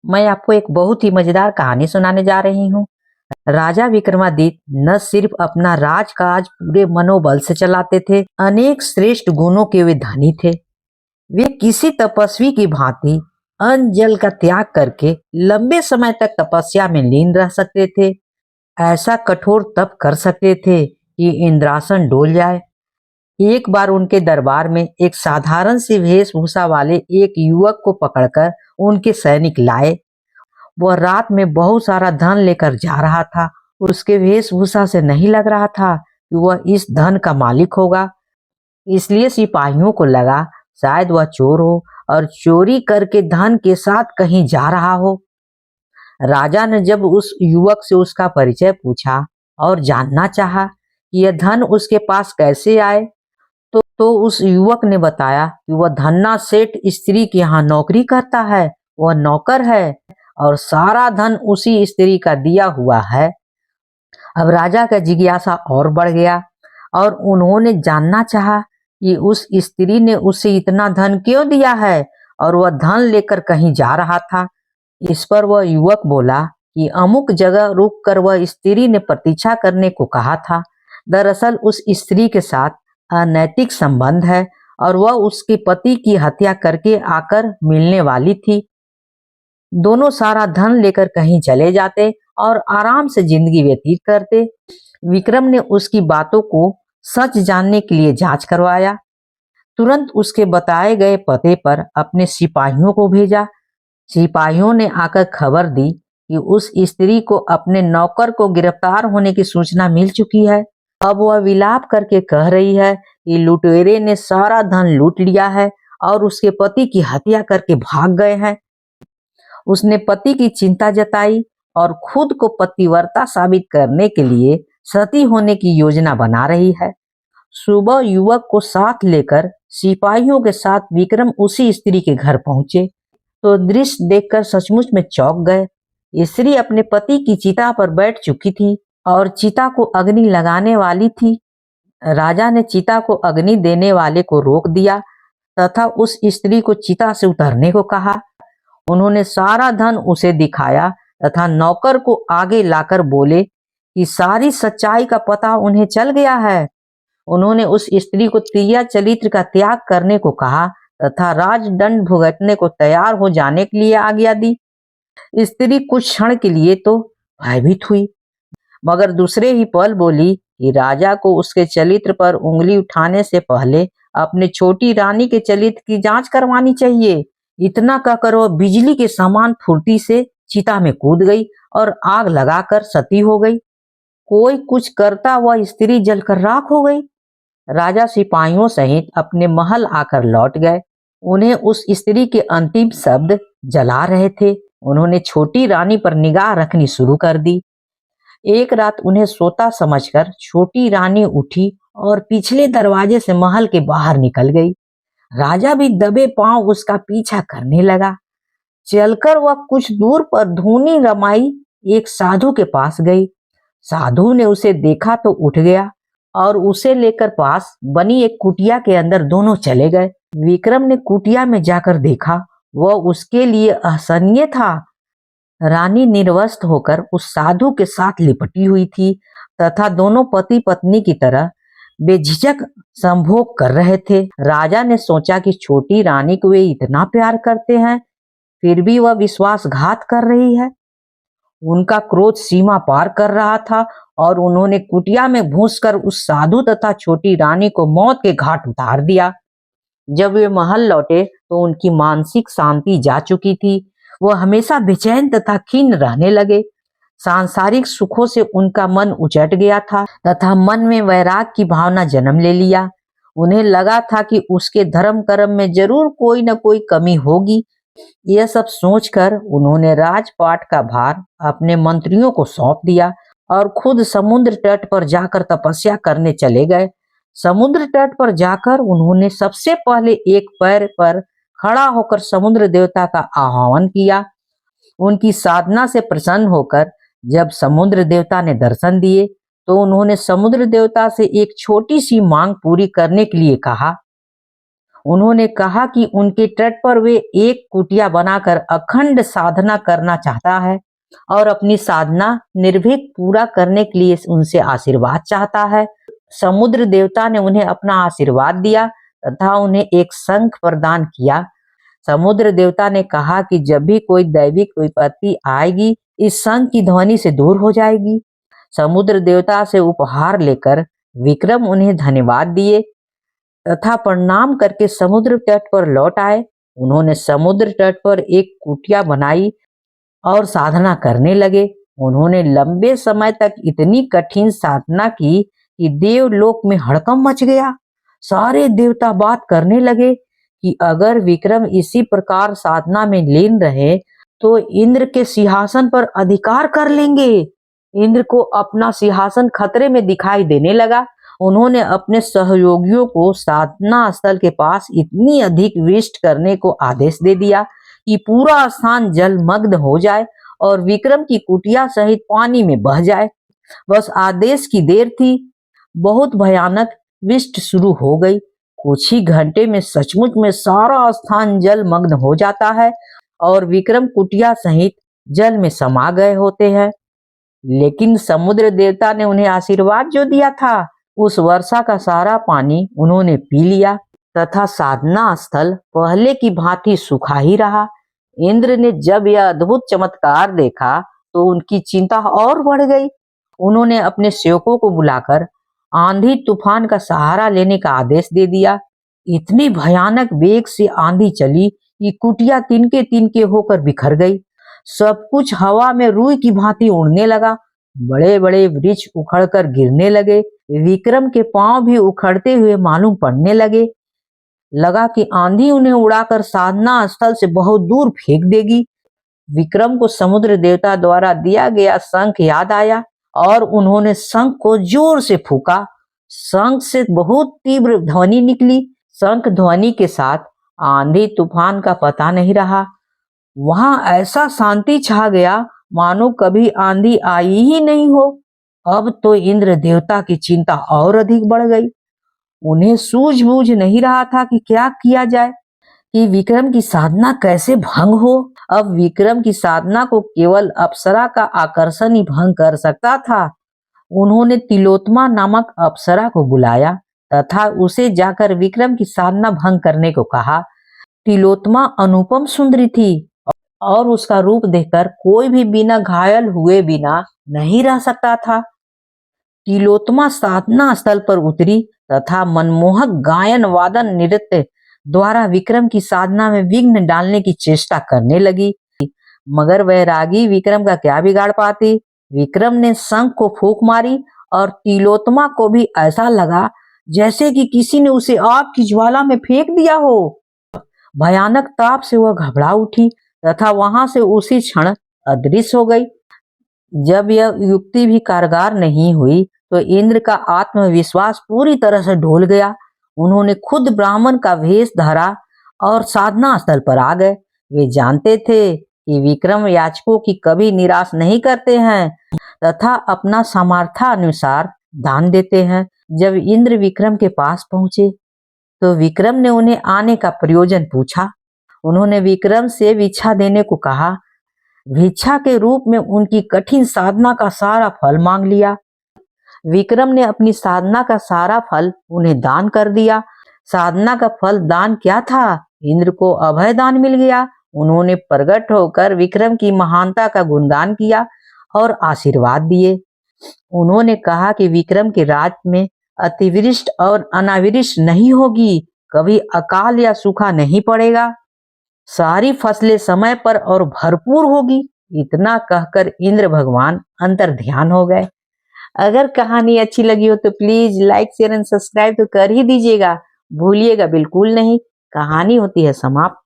मैं आपको एक बहुत ही मजेदार कहानी सुनाने जा रही हूँ। राजा विक्रमादित्य न सिर्फ अपना राजकाज पूरे मनोबल से चलाते थे, अनेक श्रेष्ठ गुणों के वे धनी थे। वे किसी तपस्वी की भांति अन्न जल का त्याग करके लंबे समय तक तपस्या में लीन रह सकते थे। ऐसा कठोर तप कर सकते थे कि इंद्रासन डोल जाए। एक बार उनके दरबार में एक साधारण सी वेशभूषा वाले एक युवक को पकड़कर उनके सैनिक लाए। वह रात में बहुत सारा धन लेकर जा रहा था। उसके वेशभूषा से नहीं लग रहा था कि वह इस धन का मालिक होगा, इसलिए सिपाहियों को लगा शायद वह चोर हो और चोरी करके धन के साथ कहीं जा रहा हो। राजा ने जब उस युवक से उसका परिचय पूछा और जानना चाहा कि यह धन उसके पास कैसे आए, तो उस युवक ने बताया कि वह धन्ना सेठ स्त्री के यहाँ नौकरी करता है। वह नौकर है और सारा धन उसी स्त्री का दिया हुआ है। अब राजा का जिज्ञासा और बढ़ गया और उन्होंने जानना चाहा कि उस स्त्री ने उसे इतना धन क्यों दिया है और वह धन लेकर कहीं जा रहा था। इस पर वह युवक बोला कि अमुक जगह रुक कर वह स्त्री ने प्रतीक्षा करने को कहा था। दरअसल उस स्त्री के साथ अनैतिक संबंध है और वह उसके पति की हत्या करके आकर मिलने वाली थी। दोनों सारा धन लेकर कहीं चले जाते और आराम से जिंदगी व्यतीत करते। विक्रम ने उसकी बातों को सच जानने के लिए जांच करवाया। तुरंत उसके बताए गए पते पर अपने सिपाहियों को भेजा। सिपाहियों ने आकर खबर दी कि उस स्त्री को अपने नौकर को गिरफ्तार होने की सूचना मिल चुकी है। अब वह विलाप करके कह रही है कि लुटेरे ने सारा धन लूट लिया है और उसके पति की हत्या करके भाग गए हैं। उसने पति की चिंता जताई और खुद को पतिव्रता साबित करने के लिए सती होने की योजना बना रही है। सुबह युवक को साथ लेकर सिपाहियों के साथ विक्रम उसी स्त्री के घर पहुंचे तो दृश्य देखकर सचमुच में चौंक गए। स्त्री अपने पति की चिता पर बैठ चुकी थी और चिता को अग्नि लगाने वाली थी। राजा ने चिता को अग्नि देने वाले को रोक दिया तथा उस स्त्री को चिता से उतरने को कहा। उन्होंने सारा धन उसे दिखाया तथा नौकर को आगे लाकर बोले कि सारी सच्चाई का पता उन्हें चल गया है। उन्होंने उस स्त्री को तिर्या चरित्र का त्याग करने को कहा तथा राजदंड भुगतने को तैयार हो जाने के लिए आज्ञा दी। स्त्री कुछ क्षण के लिए तो भयभीत हुई, मगर दूसरे ही पल बोली कि राजा को उसके चरित्र पर उंगली उठाने से पहले अपने छोटी रानी के चरित्र की जांच करवानी चाहिए। इतना कहकर वह बिजली के समान फुर्ती से चिता में कूद गई और आग लगाकर सती हो गई। कोई कुछ करता वह स्त्री जलकर राख हो गई। राजा सिपाहियों सहित अपने महल आकर लौट गए। उन्हें उस स्त्री के अंतिम शब्द जला रहे थे। उन्होंने छोटी रानी पर निगाह रखनी शुरू कर दी। एक रात उन्हें सोता समझकर छोटी रानी उठी और पिछले दरवाजे से महल के बाहर निकल गई। राजा भी दबे पांव उसका पीछा करने लगा। चलकर वह कुछ दूर पर धूनी रमाई एक साधु के पास गई। साधु ने उसे देखा तो उठ गया और उसे लेकर पास बनी एक कुटिया के अंदर दोनों चले गए। विक्रम ने कुटिया में जाकर देखा, वह उसके लिए असहनीय था। रानी निर्वस्त्र होकर उस साधु के साथ लिपटी हुई थी तथा दोनों पति पत्नी की तरह बेझिझक संभोग कर रहे थे। राजा ने सोचा कि छोटी रानी को वे इतना प्यार करते हैं, फिर भी वह विश्वासघात कर रही है। उनका क्रोध सीमा पार कर रहा था और उन्होंने कुटिया में घुसकर उस साधु तथा छोटी रानी को मौत के घाट उतार दिया। जब वे महल लौटे तो उनकी मानसिक शांति जा चुकी थी। वह हमेशा बेचैन तथा खिन्न रहने लगे। सांसारिक सुखों से उनका मन उचट गया था तथा मन में वैराग की भावना जन्म ले लिया। उन्हें लगा था कि उसके धर्म कर्म में जरूर कोई न कोई कमी होगी। यह सब सोचकर उन्होंने राजपाट का भार अपने मंत्रियों को सौंप दिया और खुद समुद्र तट पर जाकर तपस्या करने चले गए। समुद्र तट पर जाकर उन्होंने सबसे पहले एक पैर पर खड़ा होकर समुद्र देवता का आह्वान किया। उनकी साधना से प्रसन्न होकर जब समुद्र देवता ने दर्शन दिए तो उन्होंने समुद्र देवता से एक छोटी सी मांग पूरी करने के लिए कहा। उन्होंने कहा कि उनके तट पर वे एक कुटिया बनाकर अखंड साधना करना चाहता है और अपनी साधना निर्भीक पूरा करने के लिए उनसे आशीर्वाद चाहता है। समुद्र देवता ने उन्हें अपना आशीर्वाद दिया तथा उन्हें एक शंख प्रदान किया। समुद्र देवता ने कहा कि जब भी कोई दैविक विपत्ति आएगी, इस शंख की ध्वनि से दूर हो जाएगी। समुद्र देवता से उपहार लेकर विक्रम उन्हें धन्यवाद दिए तथा प्रणाम करके समुद्र तट पर लौट आए। उन्होंने समुद्र तट पर एक कुटिया बनाई और साधना करने लगे। उन्होंने लंबे समय तक इतनी कठिन साधना की कि देवलोक में हड़कंप मच गया। सारे देवता बात करने लगे कि अगर विक्रम इसी प्रकार साधना में लीन रहे तो इंद्र के सिंहासन पर अधिकार कर लेंगे। इंद्र को अपना सिंहासन खतरे में दिखाई देने लगा। उन्होंने अपने सहयोगियों को साधना स्थल के पास इतनी अधिक विष्ट करने को आदेश दे दिया कि पूरा स्थान जलमग्न हो जाए और विक्रम की कुटिया सहित पानी में बह जाए। बस आदेश की देर थी। बहुत भयानक विष्ट शुरू हो गई। कुछ ही घंटे में सचमुच में सारा स्थान जलमग्न हो जाता है और विक्रम कुटिया सहित जल में समा गए होते हैं। लेकिन समुद्र देवता ने उन्हें आशीर्वाद जो दिया था, उस वर्षा का सारा पानी उन्होंने पी लिया तथा साधना स्थल पहले की भांति सूखा ही रहा। इंद्र ने जब यह अद्भुत चमत्कार देखा तो उनकी चिंता और बढ़ गई। उन्होंने अपने सेवकों को बुलाकर आंधी तूफान का सहारा लेने का आदेश दे दिया। इतनी भयानक वेग से आंधी चली कि कुटिया तिनके तिनके होकर बिखर गई। सब कुछ हवा में रुई की भांति उड़ने लगा। बड़े बड़े वृक्ष उखड़कर गिरने लगे। विक्रम के पांव भी उखड़ते हुए मालूम पड़ने लगा कि आंधी उन्हें उड़ाकर साधना स्थल से बहुत दूर फेंक देगी। विक्रम को समुद्र देवता द्वारा दिया गया शंख याद आया और उन्होंने शंख को जोर से फूंका। शंख से बहुत तीव्र ध्वनि निकली। शंख ध्वनि के साथ आंधी तूफान का पता नहीं रहा। वहां ऐसा शांति छा गया मानो कभी आंधी आई ही नहीं हो। अब तो इंद्र देवता की चिंता और अधिक बढ़ गई। उन्हें सूझबूझ नहीं रहा था कि क्या किया जाए, कि विक्रम की साधना कैसे भंग हो। अब विक्रम की साधना को केवल अप्सरा का आकर्षण ही भंग कर सकता था। उन्होंने तिलोत्तमा नामक अप्सरा को बुलाया तथा उसे जाकर विक्रम की साधना भंग करने को कहा। तिलोत्तमा अनुपम सुंदरी थी और उसका रूप देखकर कोई भी बिना घायल हुए बिना नहीं रह सकता था। तिलोत्तमा साधना स्थल पर उतरी तथा मनमोहक गायन वादन नृत्य द्वारा विक्रम की साधना में विघ्न डालने की चेष्टा करने लगी। मगर वैरागी विक्रम का क्या बिगाड़ पाती। विक्रम ने शंख को फूंक मारी और तिलोत्तमा को भी ऐसा लगा जैसे कि किसी ने उसे आग की ज्वाला में फेंक दिया हो। भयानक ताप से वह घबरा उठी तथा वहां से उसी क्षण अदृश्य हो गई। जब यह युक्ति भी कारगर नहीं हुई तो इंद्र का आत्मविश्वास पूरी तरह से ढल गया। उन्होंने खुद ब्राह्मण का वेश धरा और साधना स्थल पर आ गए। वे जानते थे कि विक्रम याचकों की कभी निराश नहीं करते हैं तथा अपना सामर्थ्य अनुसार दान देते हैं। जब इंद्र विक्रम के पास पहुंचे तो विक्रम ने उन्हें आने का प्रयोजन पूछा। उन्होंने विक्रम से भिक्षा देने को कहा। भिक्षा के रूप में उनकी कठिन साधना का सारा फल मांग लिया। विक्रम ने अपनी साधना का सारा फल उन्हें दान कर दिया। साधना का फल दान क्या था? इंद्र को अभय दान मिल गया। उन्होंने प्रकट होकर विक्रम की महानता का गुणगान किया और आशीर्वाद दिए। उन्होंने कहा कि विक्रम के राज्य में अतिवृष्टि और अनावृष्टि नहीं होगी, कभी अकाल या सूखा नहीं पड़ेगा, सारी फसलें समय पर और भरपूर होगी। इतना कहकर इंद्र भगवान अंतर ध्यान हो गए। अगर कहानी अच्छी लगी हो तो please like share and subscribe तो कर ही दीजिएगा, भूलिएगा बिल्कुल नहीं। कहानी होती है समाप्त।